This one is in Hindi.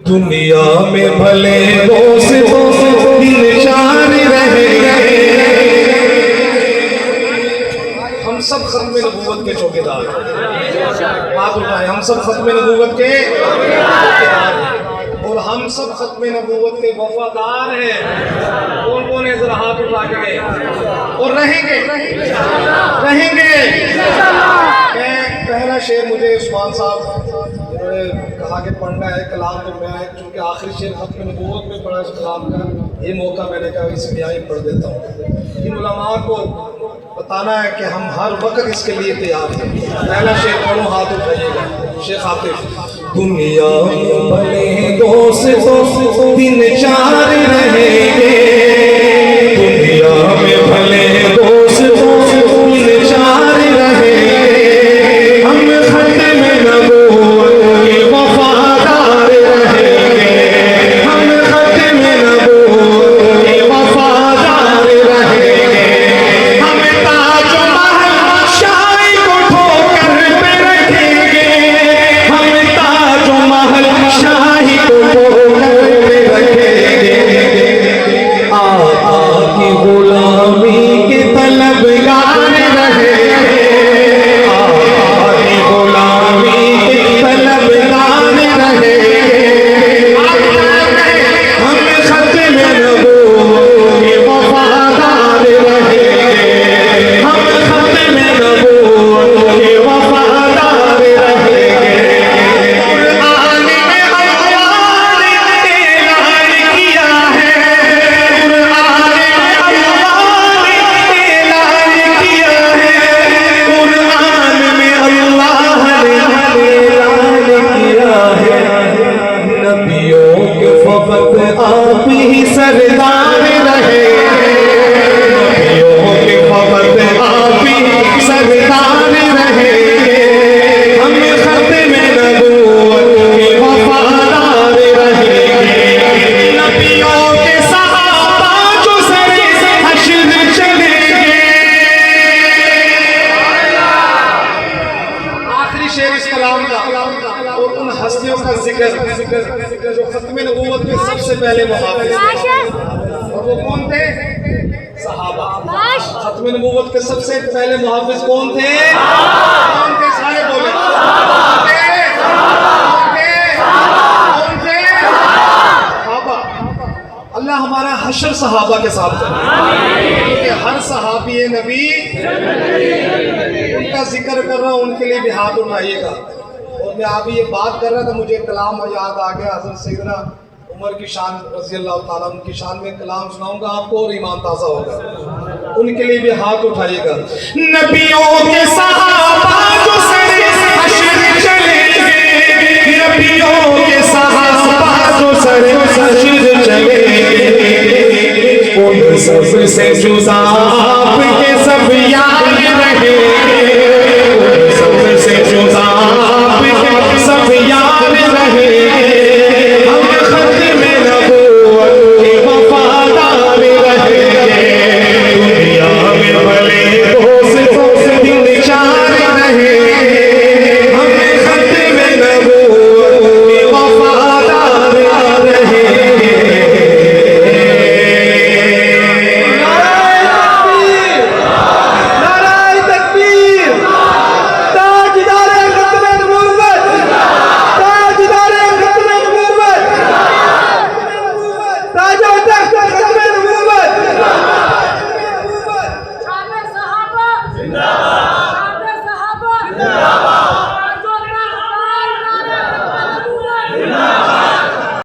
दुनिया में भले दोस्त दिन चार रहे हम सब खत्म नबूवत के चौकीदार हैं। बात उठाए, हम सब खत्म नबूवत के चौकीदार हैं और हम सब खत्म नबूवत के वफादार हैं। कौन कौन है जरा हाथ उठा के? और रहेंगे रहेंगे। पहला शेर मुझे उस्मान साहब कहा कि पढ़ना है कलाम, तो मैं चूँकि आखिरी शेर खत्म नबूवत में पढ़ा इस कलाम का, ये मौका मैंने कहा इसलिए यहाँ पढ़ देता हूँ। इन उलमा को बताना है कि हम हर वक्त इसके लिए तैयार हैं। पहला शेर पढ़ो, हाथ उठाइएगा। शेख आतिफ। दुनिया में भले दोस्त दिन चार रहेंगे, दुनिया में भले दोस्त दिन चार रहेंगे, हम खत्म नबूवत के वफादार रहेंगे, हम खत्म नबूवत के वफादार रहेंगे, हम ताज महल शाही को ठोकर पे रखेंगे, हम ताज महल शाही को ठोकर पे रखेंगे, आका की गुलामी के तलबगार रहेंगे, आका की गुलामी के तलबगार रहेंगे, हम खत्म नबूवत के वफादार रहेंगे, हम खत्म नबूवत के वफादार रहेंगे। कुरान में अल्लाह ने ऐलान किया है, कुरान में अल्लाह ने ऐलान किया है, कुरान में अल्लाह ने ऐलान किया है, नबियों के फकत आप ही सरदार रहेंगे, नबियों के फकत आप ही सरदार रहेंगे, हम खत्म नबूवत के वफादार रहेंगे, नबियों के सहाबा जो सरे हश्र चलेंगे। आखिरी शेर इस कलाम का और उन हस्तियों का जिक्र जो खत्म नबूवत के सबसे पहले मुहाफिज थे, और वो कौन थे? सहाबा। खत्म नबूवत के सबसे पहले मुहाफिज कौन थे? कौन थे? सारे बोले। कौन थे? कौन थे? सहाबा। अल्लाह हमारा हशर सहाबा के साथ करे, क्योंकि हर सहाबी नबी उनका जिक्र कर रहा हूँ, उनके लिए भी हाथ उठाइएगा। और मैं अभी ये बात कर रहा था, मुझे कलाम याद आ गया हज़रत सैयदना उमर की शान रज़ी अल्लाह ताला, उनकी शान में कलाम सुनाऊंगा आपको और ईमान ताज़ा होगा। उनके लिए भी हाथ उठाइएगा। नबियों के सहाबा जो सरे हश्र चलेंगे, नबियों के सहाबा जो सरे हश्र चलेंगे, उन सब से जुदा आपके सब याद रहेंगे, उन सब से जुदा आपके सब याद रहेंगे, हम खत्म नबूवत के वफादार रहेंगे, दुनिया में भले दोस्त दिन चार रहेंगे, हम खत्म नबूवत के वफादार रहेंगे। नाराए तकबीर, ताजदारे खत्म नबूवत, ताजदारे खत्म नबूवत, ताजो तख्त खत्म नबूवत, शान-ए-सहाबा जिंदाबाद।